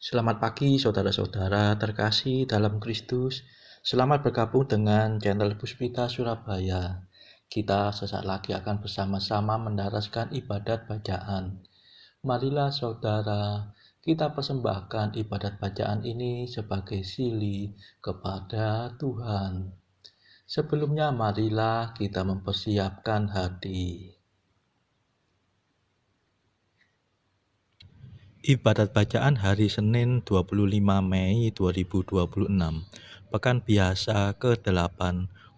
Selamat pagi saudara-saudara terkasih dalam Kristus. Selamat bergabung dengan channel Puspita Surabaya. Kita sesaat lagi akan bersama-sama mendaraskan ibadat bacaan. Marilah saudara, kita persembahkan ibadat bacaan ini sebagai sili kepada Tuhan. Sebelumnya marilah kita mempersiapkan hati. Ibadat bacaan hari Senin 25 Mei 2026, Pekan Biasa ke-8,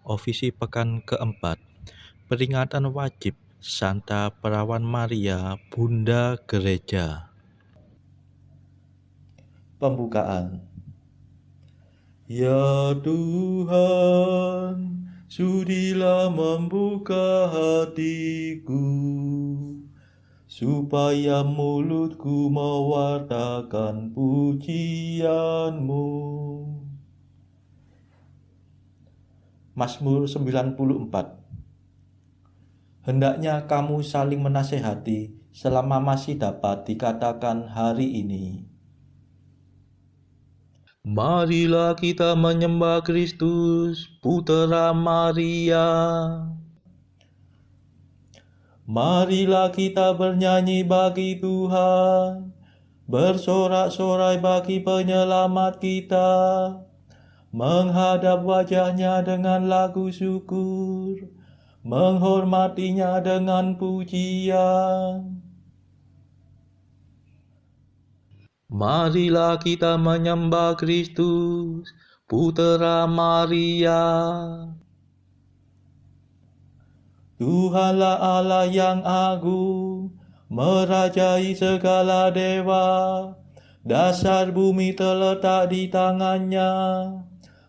Ofisi Pekan ke-4, Peringatan Wajib Santa Perawan Maria, Bunda Gereja. Pembukaan. Ya Tuhan, sudilah membuka hatiku, supaya mulutku mewartakan pujian-Mu. Mazmur 94. Hendaknya kamu saling menasehati selama masih dapat dikatakan hari ini. Marilah kita menyembah Kristus, Putera Maria. Marilah kita bernyanyi bagi Tuhan, bersorak-sorai bagi penyelamat kita, menghadap wajahnya dengan lagu syukur, menghormatinya dengan pujian. Marilah kita menyembah Kristus, Putera Maria. Tuhanlah Allah yang agung, merajai segala dewa, dasar bumi terletak di tangannya,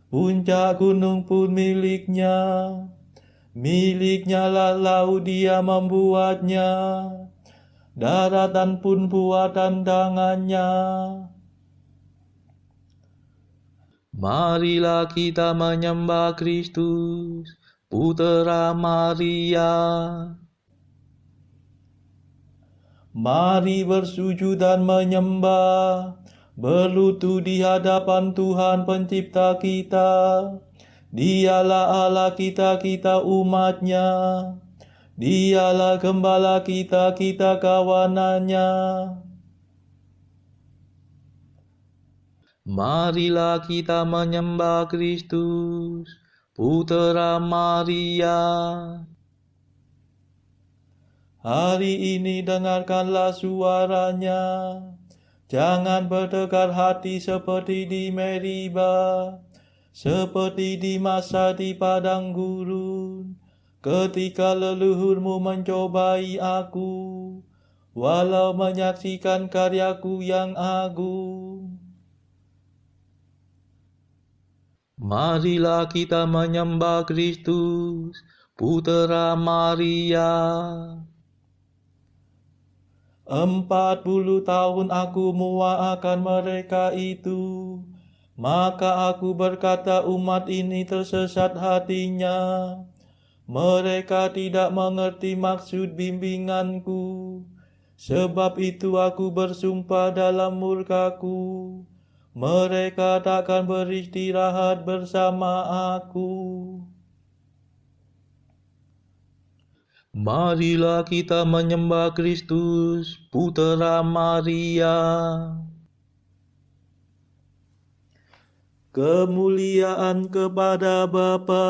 puncak gunung pun miliknya. Miliknya lah laut dia membuatnya, daratan pun buatan tangannya. Marilah kita menyembah Kristus, Putera Maria. Mari bersujud dan menyembah, berlutut di hadapan Tuhan pencipta kita. Dialah Allah kita, kita umatnya. Dialah gembala kita, kita kawanannya. Marilah kita menyembah Kristus, Putera Maria. Hari ini dengarkanlah suaranya. Jangan bertegar hati seperti di Meriba, seperti di masa di padang gurun, ketika leluhurmu mencobai aku, walau menyaksikan karyaku yang agung. Marilah kita menyembah Kristus, Putera Maria. 40 tahun aku muak akan mereka itu, maka aku berkata umat ini tersesat hatinya. Mereka tidak mengerti maksud bimbinganku, sebab itu aku bersumpah dalam murkaku, mereka takkan beristirahat bersama aku. Marilah kita menyembah Kristus, Putera Maria. Kemuliaan kepada Bapa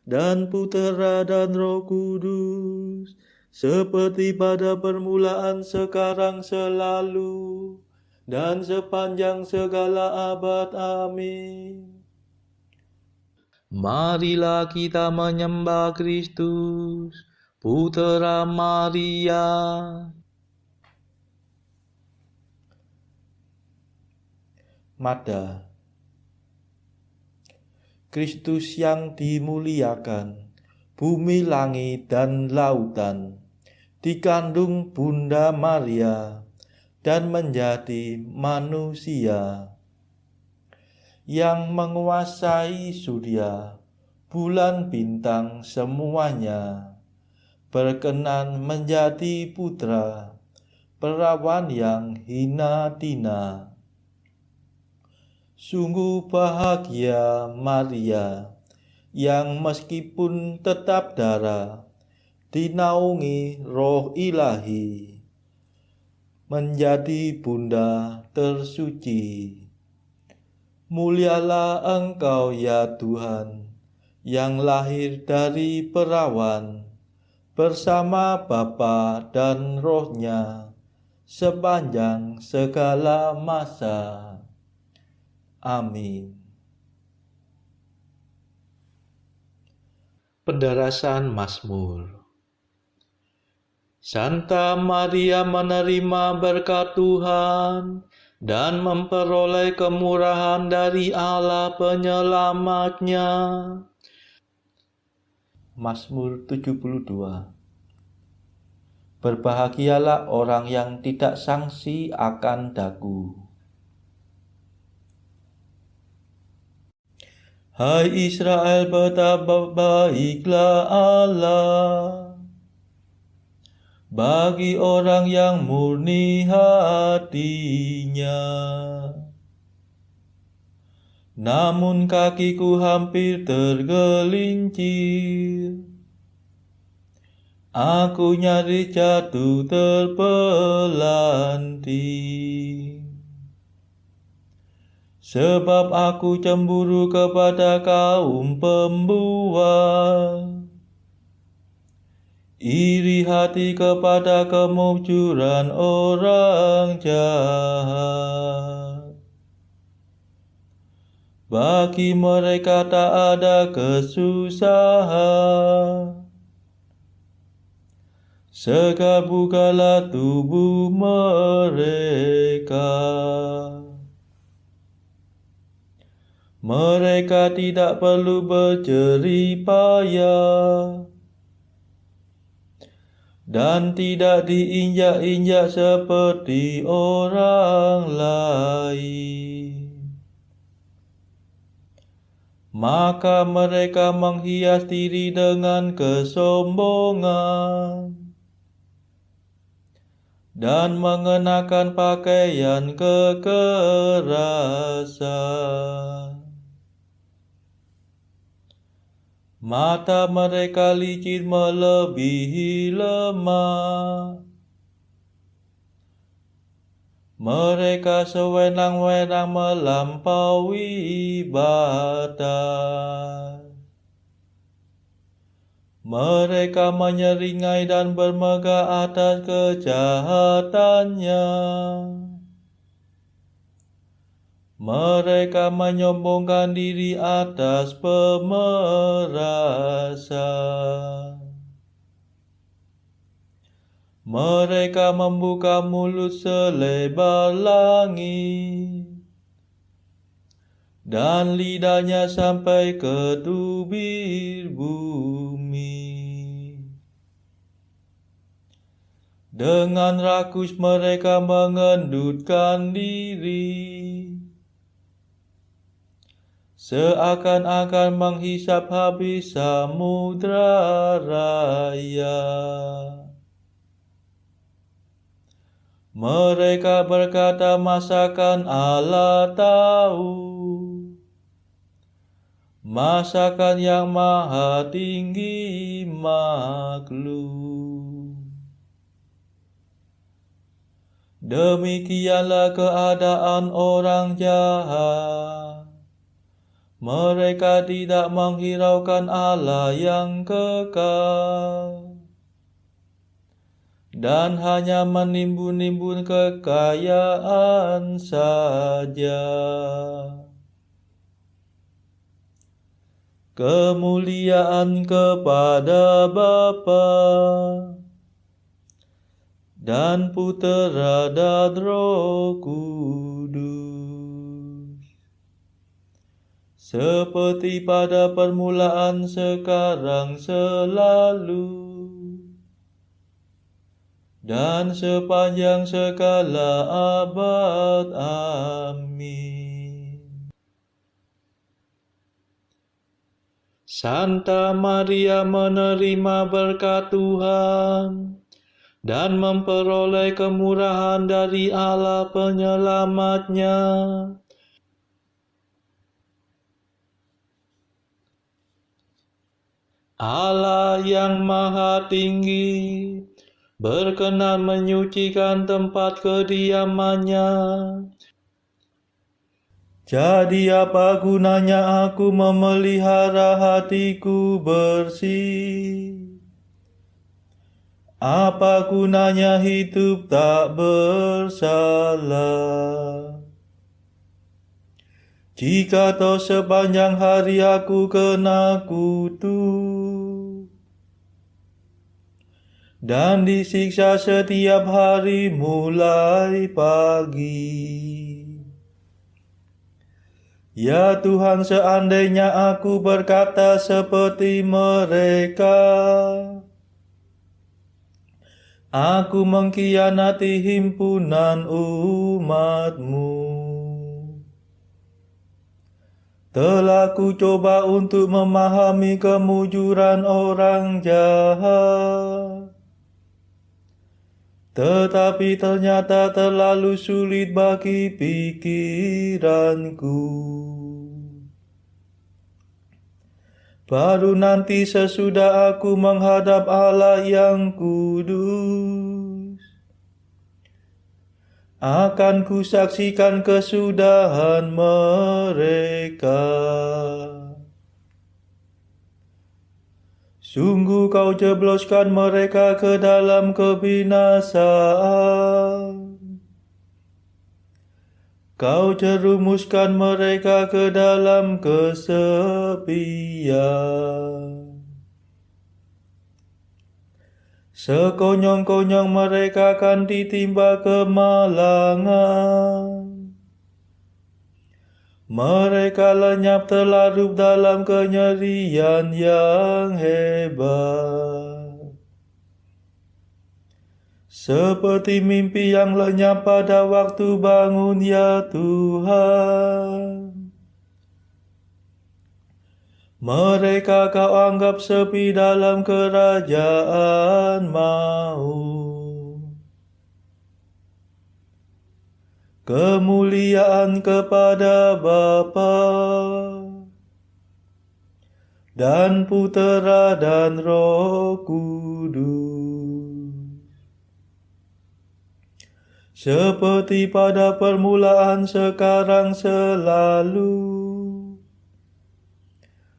dan Putera dan Roh Kudus, seperti pada permulaan, sekarang, selalu, dan sepanjang segala abad. Amin. Marilah kita menyembah Kristus, Putera Maria. Mada. Kristus yang dimuliakan, bumi, langit, dan lautan, dikandung Bunda Maria dan menjadi manusia, yang menguasai surya, bulan, bintang, semuanya, berkenan menjadi putra, perawan yang hina tina, Sungguh bahagia Maria, yang meskipun tetap darah, dinaungi roh ilahi, menjadi bunda tersuci. Mulialah Engkau ya Tuhan, yang lahir dari perawan, bersama Bapa dan Roh-Nya, sepanjang segala masa. Amin. Pendarasan Mazmur. Santa Maria menerima berkat Tuhan dan memperoleh kemurahan dari Allah penyelamatnya. Mazmur 72. Berbahagialah orang yang tidak sangsi akan daku. Hai Israel, betapa baiklah Allah bagi orang yang murni hatinya. Namun kakiku hampir tergelincir, aku nyaris jatuh terpelanting. Sebab aku cemburu kepada kaum pembual, iri hati kepada kemujuran orang jahat. Bagi mereka tak ada kesusahan, segar bukalah tubuh mereka. Mereka tidak perlu berjerih payah dan tidak diinjak-injak seperti orang lain. Maka mereka menghias diri dengan kesombongan dan mengenakan pakaian kekerasan. Mata mereka licin melebihi lemah. Mereka sewenang-wenang melampaui batas. Mereka menyeringai dan bermegah atas kejahatannya. Mereka menyombongkan diri atas pemerasan. Mereka membuka mulut selebar langit, dan lidahnya sampai ke tubir bumi. Dengan rakus mereka mengendutkan diri, seakan-akan menghisap habis samudra raya. Mereka berkata, masakan Allah tahu? Masakan yang maha tinggi maklum? Demikianlah keadaan orang jahat. Mereka tidak menghiraukan Allah yang kekal, dan hanya menimbun-nimbun kekayaan saja. Kemuliaan kepada Bapa dan Putera dan Roh Kudus, seperti pada permulaan, sekarang, selalu, dan sepanjang segala abad. Amin. Santa Maria menerima berkat Tuhan dan memperoleh kemurahan dari Allah penyelamatnya. Allah yang maha tinggi berkenan menyucikan tempat kediamannya. Jadi apa gunanya aku memelihara hatiku bersih? Apa gunanya hidup tak bersalah? Jika toh sepanjang hari aku kena kutuk dan disiksa setiap hari mulai pagi. Ya Tuhan, seandainya aku berkata seperti mereka, aku mengkhianati himpunan umat-Mu. Telah ku coba untuk memahami kemujuran orang jahat, tetapi ternyata terlalu sulit bagi pikiranku. Baru nanti sesudah aku menghadap Allah yang kudus, akan kusaksikan kesudahan mereka. Sungguh kau jebloskan mereka ke dalam kebinasaan. Kau jerumuskan mereka ke dalam kesepian. Sekonyong-konyong mereka akan ditimpa kemalangan. Mereka lenyap terlarut dalam kenyerian yang hebat. Seperti mimpi yang lenyap pada waktu bangun, ya Tuhan. Mereka kau anggap sepi dalam kerajaan maut. Kemuliaan kepada Bapa dan Putera dan Roh Kudus, seperti pada permulaan, sekarang, selalu,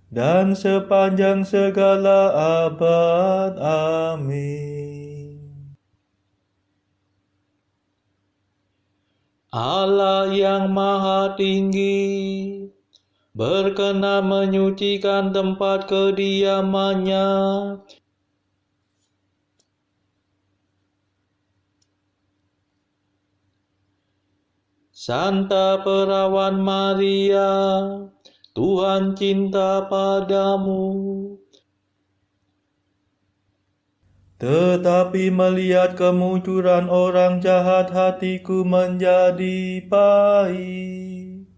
dan sepanjang segala abad. Amin. Allah yang maha tinggi berkenan menyucikan tempat kediamannya. Santa Perawan Maria, Tuhan cinta padamu. Tetapi melihat kemunculan orang jahat, hatiku menjadi pahit,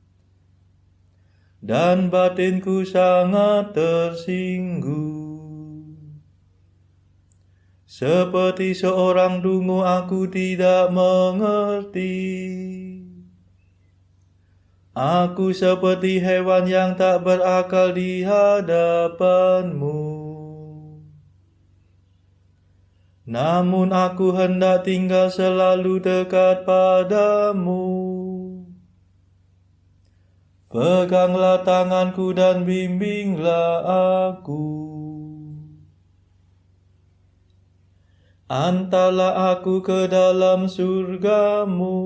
dan batinku sangat tersinggung. Seperti seorang dungu aku tidak mengerti. Aku seperti hewan yang tak berakal di hadapan-Mu. Namun aku hendak tinggal selalu dekat padamu. Peganglah tanganku dan bimbinglah aku. Antarlah aku ke dalam surga-Mu,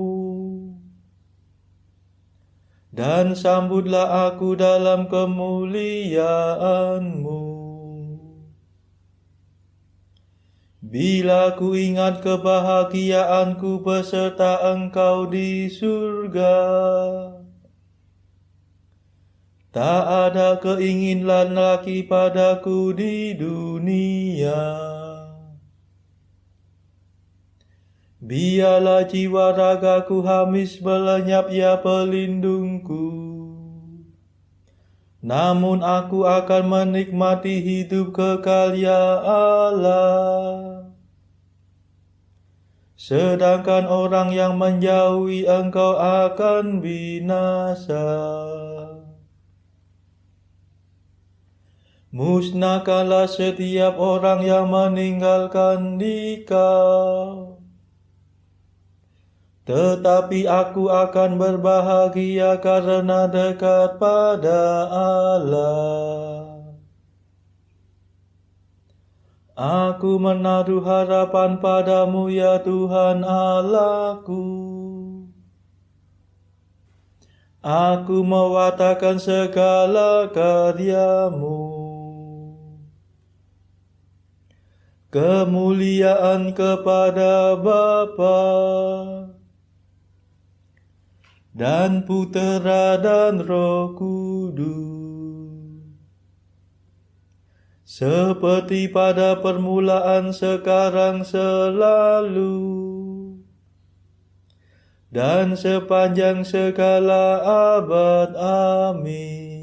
dan sambutlah aku dalam kemuliaan-Mu. Bila ku ingat kebahagiaanku beserta Engkau di surga, tak ada keinginan lagi padaku di dunia. Biarlah jiwa ragaku hamis melenyap, ya pelindungku. Namun aku akan menikmati hidup kekal, ya Allah. Sedangkan orang yang menjauhi Engkau akan binasa. Musnahkanlah setiap orang yang meninggalkan Dikau. Tetapi aku akan berbahagia karena dekat pada Allah. Aku menaruh harapan padamu ya Tuhan Allahku. Aku mewartakan segala karyamu. Kemuliaan kepada Bapa dan Putera dan Roh Kudus, seperti pada permulaan, sekarang, selalu, dan sepanjang segala abad. Amin.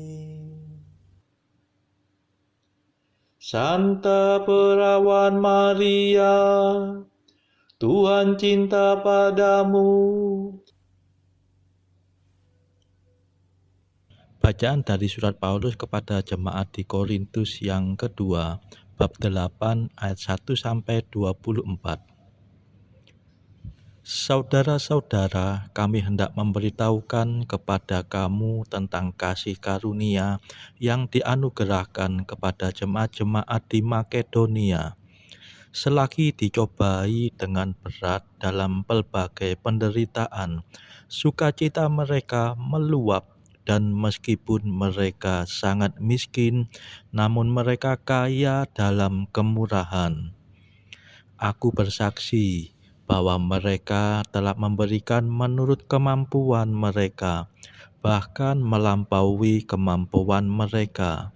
Santa Perawan Maria, Tuhan cinta padamu. Bacaan dari surat Paulus kepada jemaat di Korintus yang kedua, bab 8 ayat 1 sampai 24. Saudara-saudara, kami hendak memberitahukan kepada kamu tentang kasih karunia yang dianugerahkan kepada jemaat-jemaat di Makedonia. Selagi dicobai dengan berat dalam pelbagai penderitaan, sukacita mereka meluap, dan meskipun mereka sangat miskin, namun mereka kaya dalam kemurahan. Aku bersaksi bahwa mereka telah memberikan menurut kemampuan mereka, bahkan melampaui kemampuan mereka.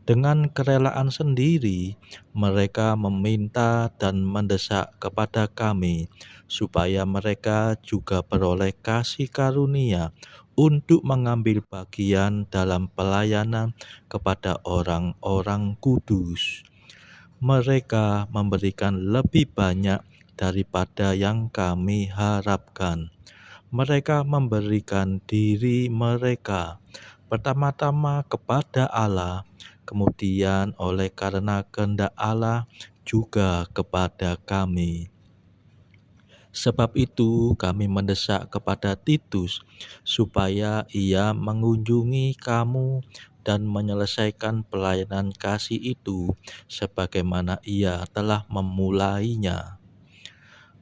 Dengan kerelaan sendiri, mereka meminta dan mendesak kepada kami, supaya mereka juga beroleh kasih karunia untuk mengambil bagian dalam pelayanan kepada orang-orang kudus. Mereka memberikan lebih banyak daripada yang kami harapkan. Mereka memberikan diri mereka pertama-tama kepada Allah, kemudian oleh karena kehendak Allah juga kepada kami. Sebab itu kami mendesak kepada Titus supaya ia mengunjungi kamu dan menyelesaikan pelayanan kasih itu sebagaimana ia telah memulainya.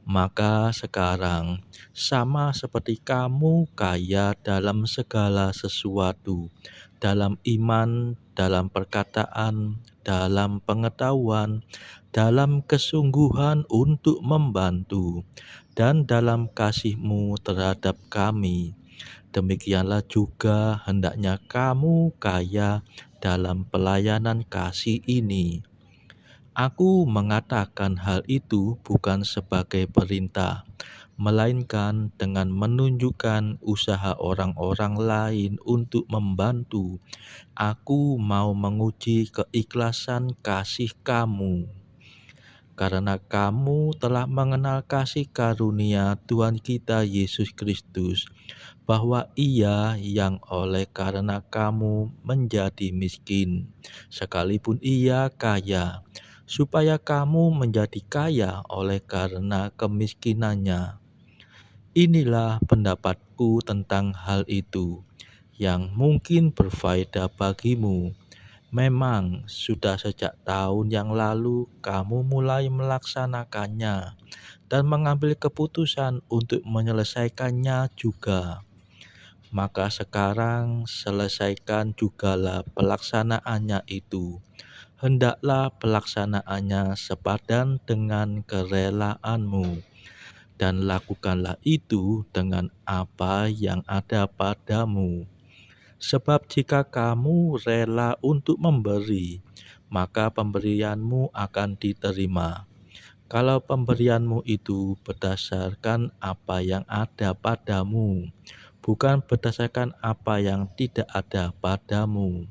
Maka sekarang, sama seperti kamu kaya dalam segala sesuatu, dalam iman, dalam perkataan, dalam pengetahuan, dalam kesungguhan untuk membantu, dan dalam kasihmu terhadap kami, demikianlah juga hendaknya kamu kaya dalam pelayanan kasih ini. Aku mengatakan hal itu bukan sebagai perintah, melainkan dengan menunjukkan usaha orang-orang lain untuk membantu. Aku mau menguji keikhlasan kasih kamu, karena kamu telah mengenal kasih karunia Tuhan kita Yesus Kristus, bahwa Ia yang oleh karena kamu menjadi miskin, sekalipun Ia kaya, supaya kamu menjadi kaya oleh karena kemiskinannya. Inilah pendapatku tentang hal itu, yang mungkin berfaedah bagimu. Memang sudah sejak tahun yang lalu kamu mulai melaksanakannya dan mengambil keputusan untuk menyelesaikannya juga. Maka sekarang selesaikan jugalah pelaksanaannya itu. Hendaklah pelaksanaannya sepadan dengan kerelaanmu, dan lakukanlah itu dengan apa yang ada padamu. Sebab jika kamu rela untuk memberi, maka pemberianmu akan diterima. Kalau pemberianmu itu berdasarkan apa yang ada padamu, bukan berdasarkan apa yang tidak ada padamu.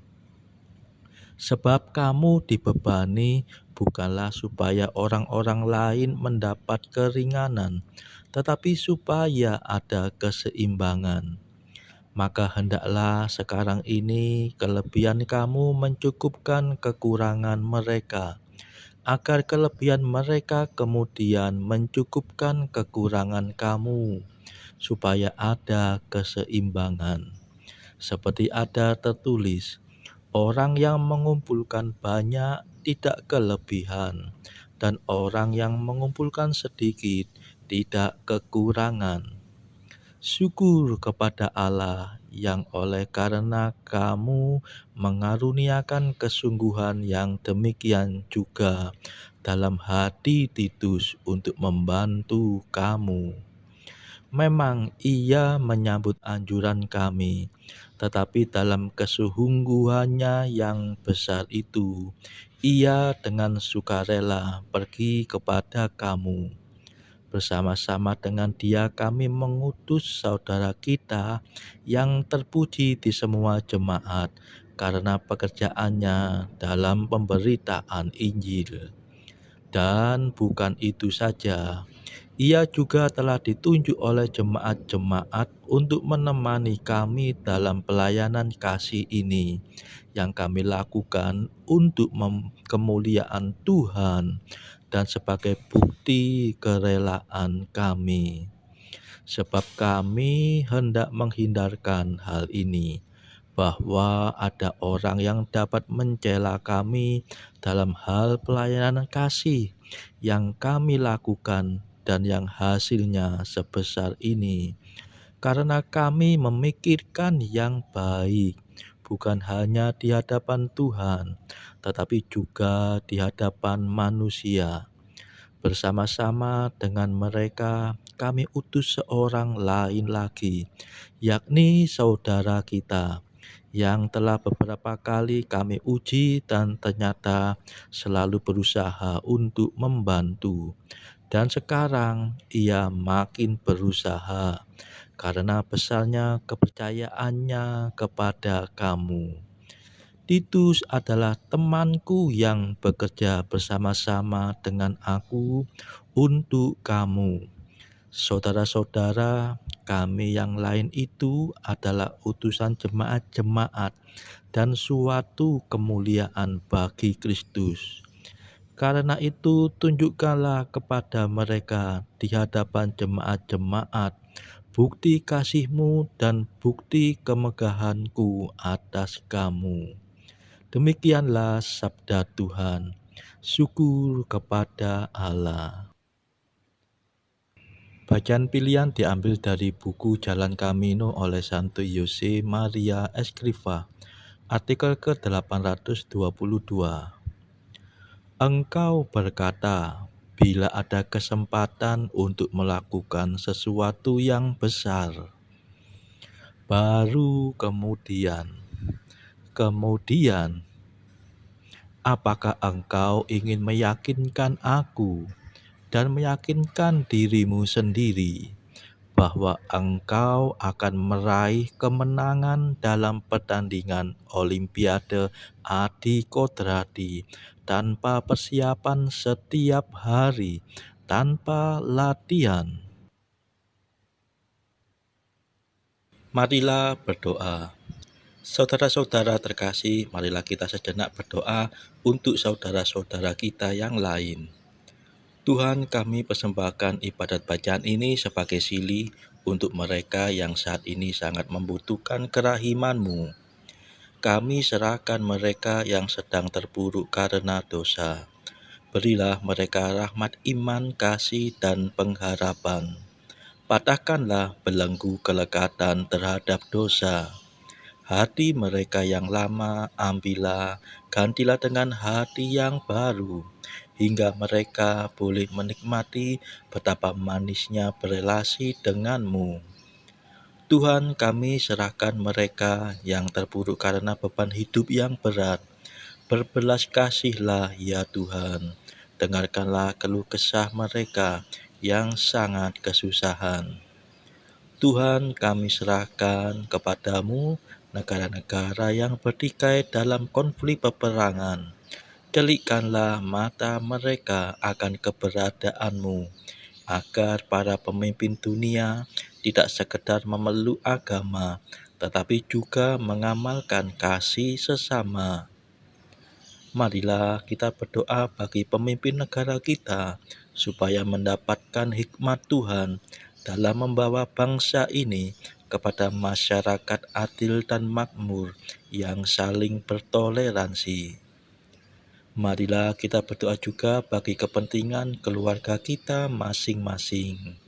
Sebab kamu dibebani bukanlah supaya orang-orang lain mendapat keringanan, tetapi supaya ada keseimbangan. Maka hendaklah sekarang ini kelebihan kamu mencukupkan kekurangan mereka, agar kelebihan mereka kemudian mencukupkan kekurangan kamu, supaya ada keseimbangan. Seperti ada tertulis, orang yang mengumpulkan banyak tidak kelebihan, dan orang yang mengumpulkan sedikit tidak kekurangan. Syukur kepada Allah yang oleh karena kamu mengaruniakan kesungguhan yang demikian juga dalam hati Titus untuk membantu kamu. Memang ia menyambut anjuran kami, tetapi dalam kesungguhannya yang besar itu, ia dengan sukarela pergi kepada kamu. Bersama-sama dengan dia kami mengutus saudara kita yang terpuji di semua jemaat karena pekerjaannya dalam pemberitaan Injil. Dan bukan itu saja, ia juga telah ditunjuk oleh jemaat-jemaat untuk menemani kami dalam pelayanan kasih ini yang kami lakukan untuk kemuliaan Tuhan dan sebagai bukti kerelaan kami. Sebab kami hendak menghindarkan hal ini, bahwa ada orang yang dapat mencela kami dalam hal pelayanan kasih yang kami lakukan dan yang hasilnya sebesar ini, karena kami memikirkan yang baik, bukan hanya di hadapan Tuhan, tetapi juga di hadapan manusia. Bersama-sama dengan mereka, kami utus seorang lain lagi, yakni saudara kita, yang telah beberapa kali kami uji dan ternyata selalu berusaha untuk membantu. Dan sekarang ia makin berusaha karena besarnya kepercayaannya kepada kamu. Titus adalah temanku yang bekerja bersama-sama dengan aku untuk kamu. Saudara-saudara, kami yang lain itu adalah utusan jemaat-jemaat dan suatu kemuliaan bagi Kristus. Karena itu, tunjukkanlah kepada mereka di hadapan jemaat-jemaat bukti kasih-Mu dan bukti kemegahan-Ku atas kamu. Demikianlah sabda Tuhan. Syukur kepada Allah. Bacaan pilihan diambil dari buku Jalan Camino oleh Santo Jose Maria Escrivá, artikel ke-822. Engkau berkata, bila ada kesempatan untuk melakukan sesuatu yang besar, baru kemudian, apakah engkau ingin meyakinkan aku dan meyakinkan dirimu sendiri bahwa engkau akan meraih kemenangan dalam pertandingan Olimpiade adi kodrati tanpa persiapan setiap hari, tanpa latihan? Marilah berdoa. Saudara-saudara terkasih, marilah kita sejenak berdoa untuk saudara-saudara kita yang lain. Tuhan, kami persembahkan ibadat bacaan ini sebagai sili untuk mereka yang saat ini sangat membutuhkan kerahiman-Mu. Kami serahkan mereka yang sedang terpuruk karena dosa. Berilah mereka rahmat iman, kasih, dan pengharapan. Patahkanlah belenggu kelekatan terhadap dosa. Hati mereka yang lama ambillah, gantilah dengan hati yang baru, hingga mereka boleh menikmati betapa manisnya berelasi denganmu. Tuhan, kami serahkan mereka yang terpuruk karena beban hidup yang berat. Berbelas kasihlah ya Tuhan, dengarkanlah keluh kesah mereka yang sangat kesusahan. Tuhan, kami serahkan kepadamu negara-negara yang bertikai dalam konflik peperangan. Celikkanlah mata mereka akan keberadaanmu, agar para pemimpin dunia tidak sekedar memeluk agama, tetapi juga mengamalkan kasih sesama. Marilah kita berdoa bagi pemimpin negara kita, supaya mendapatkan hikmat Tuhan dalam membawa bangsa ini kepada masyarakat adil dan makmur yang saling bertoleransi. Marilah kita berdoa juga bagi kepentingan keluarga kita masing-masing.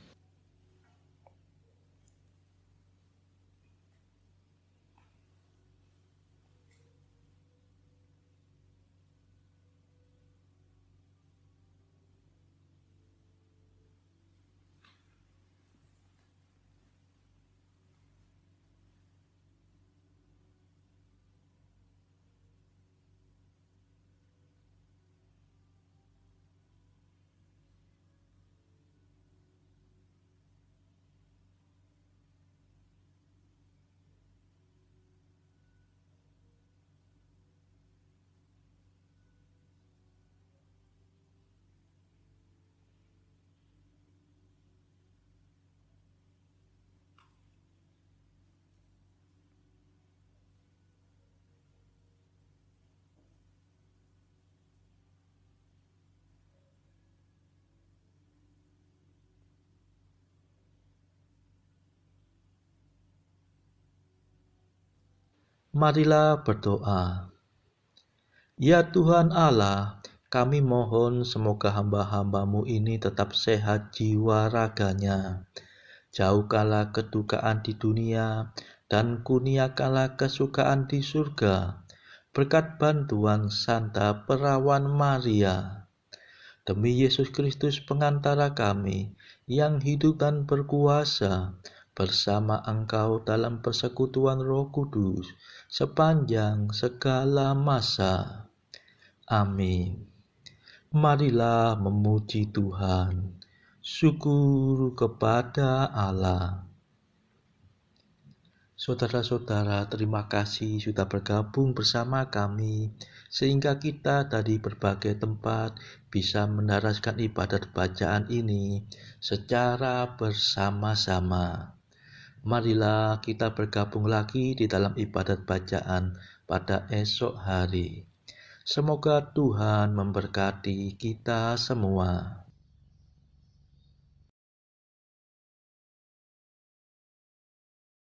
Marilah berdoa. Ya Tuhan Allah, kami mohon semoga hamba-hamba-Mu ini tetap sehat jiwa raganya. Jauhkanlah kedukaan di dunia dan kurniakanlah kesukaan di surga. Berkat bantuan Santa Perawan Maria. Demi Yesus Kristus pengantara kami, yang hidup dan berkuasa bersama Engkau dalam persekutuan Roh Kudus, sepanjang segala masa. Amin. Marilah memuji Tuhan. Syukur kepada Allah. Saudara-saudara, terima kasih sudah bergabung bersama kami, sehingga kita dari berbagai tempat bisa mendaraskan ibadat bacaan ini secara bersama-sama. Marilah kita bergabung lagi di dalam ibadat bacaan pada esok hari. Semoga Tuhan memberkati kita semua.